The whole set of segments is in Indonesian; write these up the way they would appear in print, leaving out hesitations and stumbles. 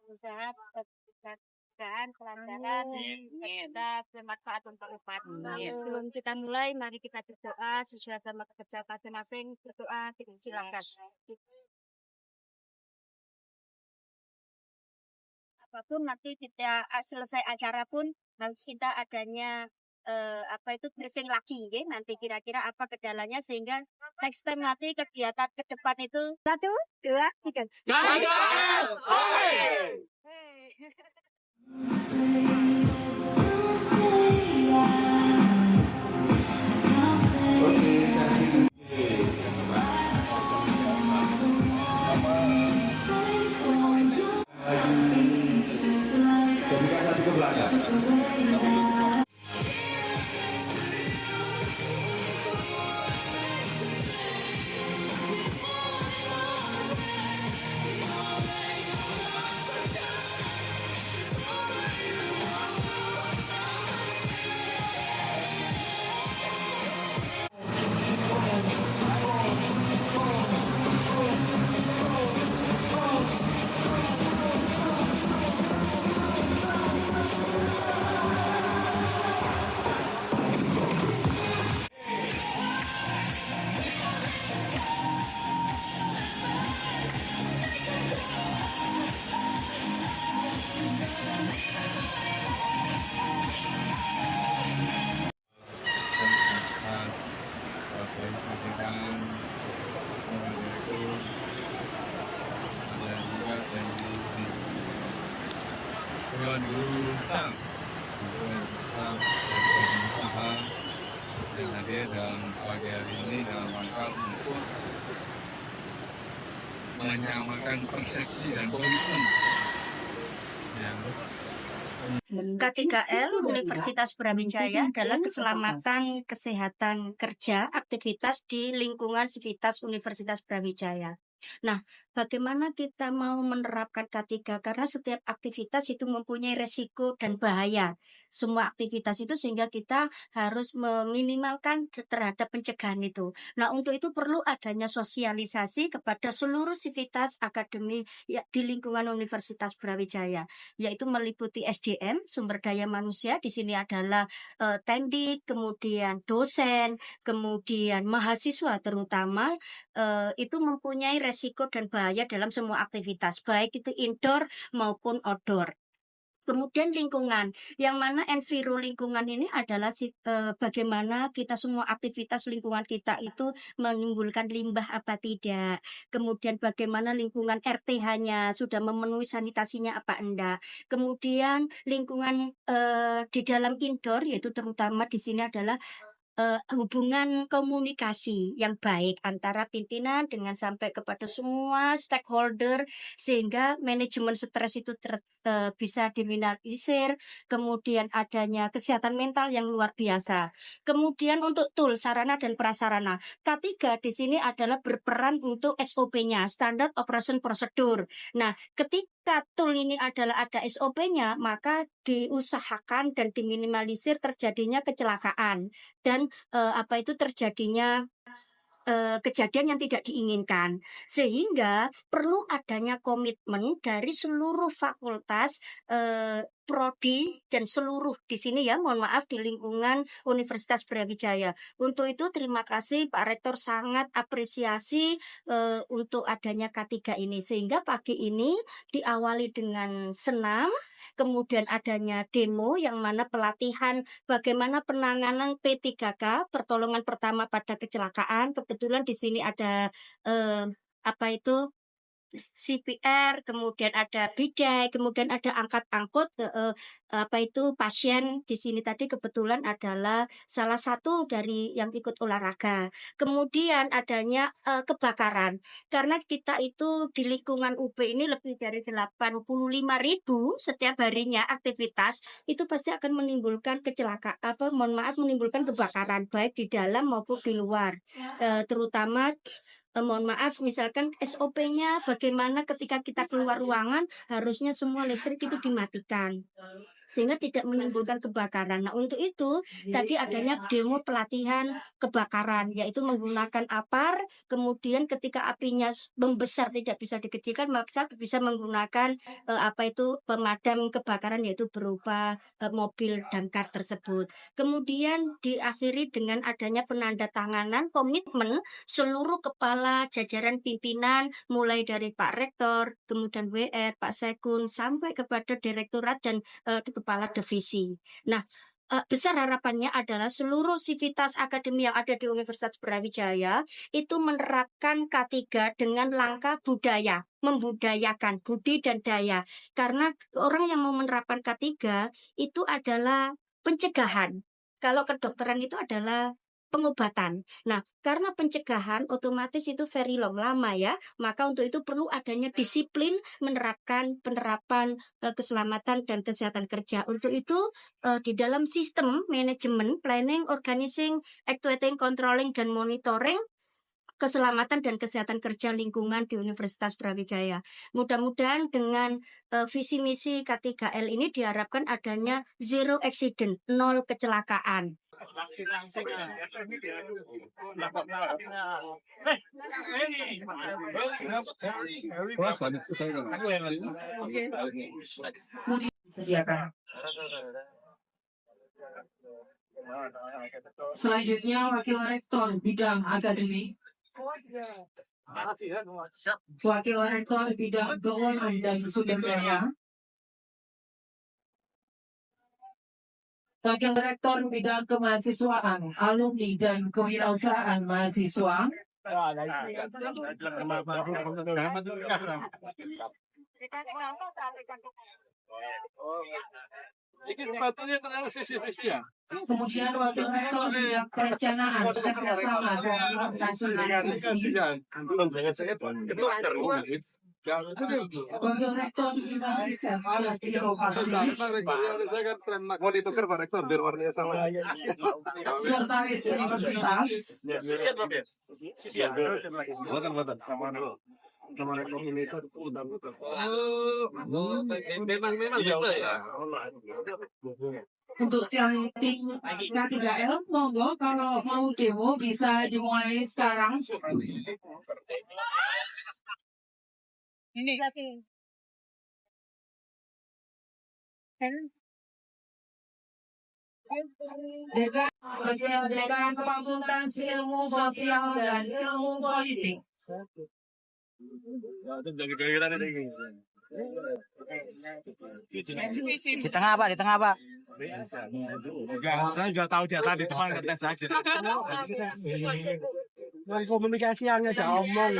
usaha pekerjaan, kelancaran, kita bermanfaat untuk umat. Sebelum kita mulai, mari kita berdoa sesuai agama pekerjaan masing-masing. Berdoa, silakan. Apapun nanti kita selesai acara pun harus kita adanya briefing lagi, ya? Nanti kira-kira apa kendalanya sehingga next time nanti kegiatan ke depan itu 1, 2, 3. Dewan Guru Besar pengusaha yang hadir dalam pagi hari ini dalam rangka untuk menyamakan persepsi dan komitmen yang K3L Universitas Brawijaya adalah keselamatan kesehatan kerja aktivitas di lingkungan Sivitas Universitas Brawijaya. Nah, bagaimana kita mau menerapkan K3? Karena setiap aktivitas itu mempunyai resiko dan bahaya. Semua aktivitas itu sehingga kita harus meminimalkan terhadap pencegahan itu. Nah, untuk itu perlu adanya sosialisasi kepada seluruh sivitas akademi di lingkungan Universitas Brawijaya, yaitu meliputi SDM, sumber daya manusia. Di sini adalah tendik, kemudian dosen, kemudian mahasiswa terutama itu mempunyai resiko dan bahaya dalam semua aktivitas, baik itu indoor maupun outdoor. Kemudian lingkungan, yang mana enviro lingkungan ini adalah bagaimana kita semua aktivitas lingkungan kita itu menimbulkan limbah apa tidak. Kemudian bagaimana lingkungan RTH-nya sudah memenuhi sanitasinya apa enggak. Kemudian lingkungan di dalam indoor, yaitu terutama di sini adalah hubungan komunikasi yang baik antara pimpinan dengan sampai kepada semua stakeholder sehingga manajemen stres itu bisa diminimalisir, kemudian adanya kesehatan mental yang luar biasa. Kemudian untuk tool, sarana dan prasarana. K3 di sini adalah berperan untuk SOP-nya, Standard Operation Procedure. Nah, ketika tool ini adalah ada SOP-nya, maka diusahakan dan diminimalisir terjadinya kecelakaan dan terjadinya kejadian yang tidak diinginkan, sehingga perlu adanya komitmen dari seluruh fakultas, prodi dan seluruh di sini ya, mohon maaf, di lingkungan Universitas Brawijaya. Untuk itu terima kasih Pak Rektor, sangat apresiasi untuk adanya K3 ini, sehingga pagi ini diawali dengan senam, kemudian adanya demo yang mana pelatihan bagaimana penanganan P3K, pertolongan pertama pada kecelakaan. Kebetulan di sini ada CPR, kemudian ada bidai, kemudian ada angkat-angkut pasien. Di sini tadi kebetulan adalah salah satu dari yang ikut olahraga. Kemudian adanya kebakaran, karena kita itu di lingkungan UB ini lebih dari 85.000 setiap harinya aktivitas, itu pasti akan menimbulkan kecelakaan, menimbulkan kebakaran baik di dalam maupun di luar, terutama mohon maaf, misalkan SOP-nya bagaimana ketika kita keluar ruangan harusnya semua listrik itu dimatikan. sehingga tidak menimbulkan kebakaran. Nah, untuk itu tadi adanya demo pelatihan kebakaran, yaitu menggunakan apar, kemudian ketika apinya membesar tidak bisa dikecilkan, maka bisa menggunakan pemadam kebakaran, yaitu berupa mobil damkar tersebut. Kemudian diakhiri dengan adanya penandatanganan komitmen seluruh kepala jajaran pimpinan, mulai dari Pak Rektor, kemudian WR, Pak Sekun, sampai kepada direktorat dan kepala divisi. Nah, besar harapannya adalah seluruh sivitas akademi yang ada di Universitas Brawijaya itu menerapkan K3 dengan langkah budaya, membudayakan budi dan daya. Karena orang yang mau menerapkan K3 itu adalah pencegahan. Kalau kedokteran itu adalah pengobatan. Nah, karena pencegahan otomatis itu very long, lama ya. Maka untuk itu perlu adanya disiplin menerapkan penerapan keselamatan dan kesehatan kerja. Untuk itu di dalam sistem manajemen, planning, organizing, actuating, controlling, dan monitoring keselamatan dan kesehatan kerja lingkungan di Universitas Brawijaya. Mudah-mudahan dengan visi misi K3L ini diharapkan adanya zero accident, nol kecelakaan. Selanjutnya Wakil Rektor Bidang Akademik, Wakil Rektor Bidang Keuangan dan Sumber Daya, Wakil Rektor Bidang Kemahasiswaan, Alumni dan Kewirausahaan Mahasiswa, kemudian Wakil Rektor Bidang Perencanaan Kerjasama dan Internasionalisasi, Wakil Rektor Bidang Riset dan Inovasi, Mau ditukar Pak Rektor biar warnanya sama. Sekretaris Universitas, Sama dulu. Sama Rektor ini memang ya. untuk yang tim K3L, monggo kalau mau demo bisa dimulai sekarang. Ini lagi. Dekan Fakultas Ilmu Sosial dan Ilmu Politik. Di tengah Pak, di tengah Pak. Enggak, saya sudah tahu jatah di depan ngetes aja. Komunikasiannya aja omong.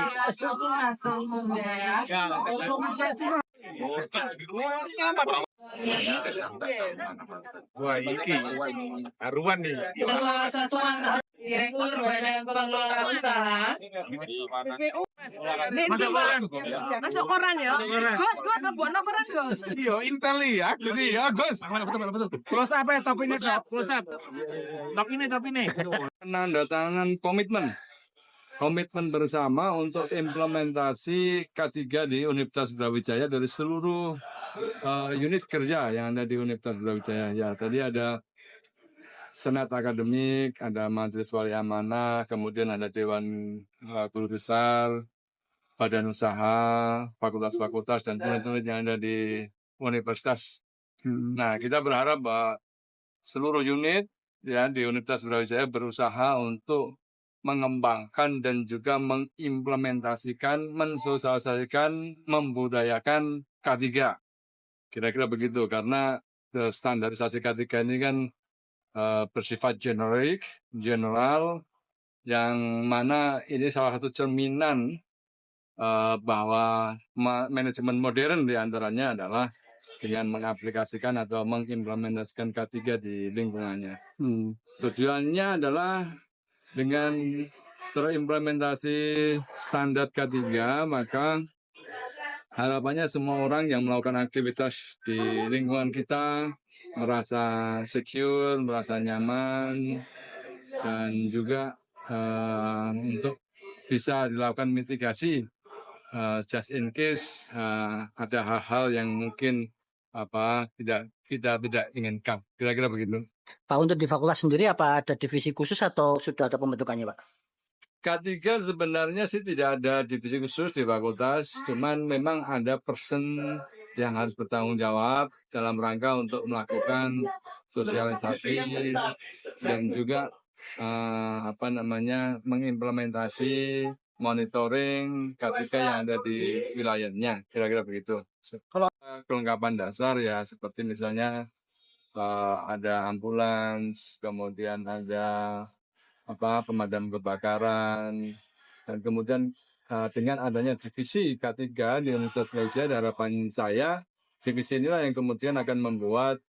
Wah, ini haruan nih. Ketua Satuan Direktur Badan Pengelola Usaha. Masuk koran ya. Gus, lebokno koran Gus. Iya, intel ya, Gus ya, Gus. Betul. Close up ya, top ini, close up. Top ini. Penandatangan komitmen bersama untuk implementasi K3 di Universitas Brawijaya dari seluruh unit kerja yang ada di Universitas Brawijaya. Ya, tadi ada Senat Akademik, ada Majelis Wali Amanah, kemudian ada Dewan Guru Besar, Badan Usaha, fakultas-fakultas, dan unit-unit yang ada di universitas. Nah, kita berharap bahwa seluruh unit ya di Universitas Brawijaya berusaha untuk mengembangkan dan juga mengimplementasikan, mensosialisasikan, membudayakan K3. Kira-kira begitu, karena standarisasi K3 ini kan bersifat general, yang mana ini salah satu cerminan bahwa manajemen modern diantaranya adalah dengan mengaplikasikan atau mengimplementasikan K3 di lingkungannya. Tujuannya adalah dengan terimplementasi standar K3, maka harapannya semua orang yang melakukan aktivitas di lingkungan kita merasa secure, merasa nyaman, dan juga untuk bisa dilakukan mitigasi just in case ada hal-hal yang mungkin tidak inginkan. Kira-kira begitu. Pak, untuk di fakultas sendiri apa ada divisi khusus atau sudah ada pembentukannya, Pak? K3 sebenarnya sih tidak ada divisi khusus di fakultas, cuman memang ada person yang harus bertanggung jawab dalam rangka untuk melakukan sosialisasi dan juga mengimplementasi monitoring K3 yang ada di wilayahnya, kira-kira begitu. Kalau kelengkapan dasar ya seperti misalnya ada ambulans, kemudian ada pemadam kebakaran, dan kemudian dengan adanya divisi K3 di Universitas Brawijaya, harapan saya divisi inilah yang kemudian akan membuat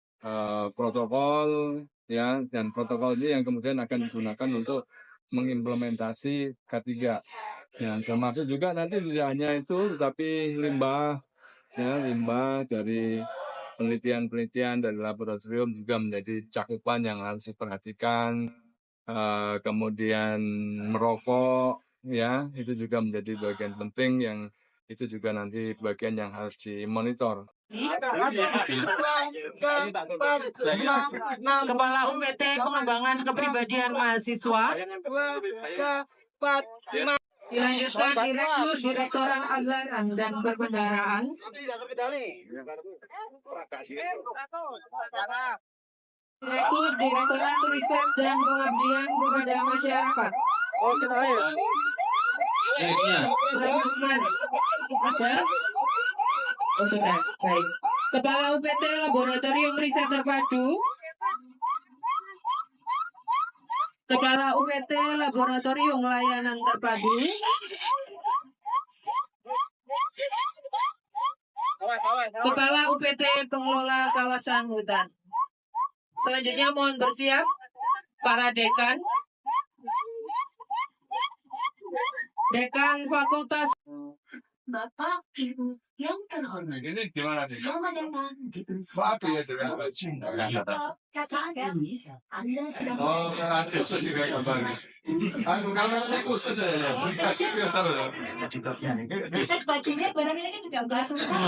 protokol ya, dan protokol ini yang kemudian akan digunakan untuk mengimplementasi K3 ya, termasuk juga nanti tidak hanya itu tetapi limbah dari penelitian dari laboratorium juga menjadi cakupan yang harus diperhatikan. Kemudian merokok ya, itu juga menjadi bagian penting yang itu juga nanti bagian yang harus dimonitor. Kepala UPT Pengembangan Kepribadian Mahasiswa. Dilanjutkan Direktorat Anggaran dan Perbendaharaan. Direktorat Riset dan Pengabdian kepada Masyarakat. Baik. Kepala UPT Laboratorium Riset Terpadu. Kepala UPT Laboratorium Layanan Terpadu. Kepala UPT Pengelola Kawasan Hutan. Selanjutnya mohon bersiap para dekan. Dekan Fakultas. Bapak, Ibu yang terhormat, Ini gimana nih? selamat datang di Maaf ya, Universitas. Saat ini, Anda sedang ada khusus juga gambarnya. Gambarnya khusus ya. Besok bajunya barangnya juga nggak susah.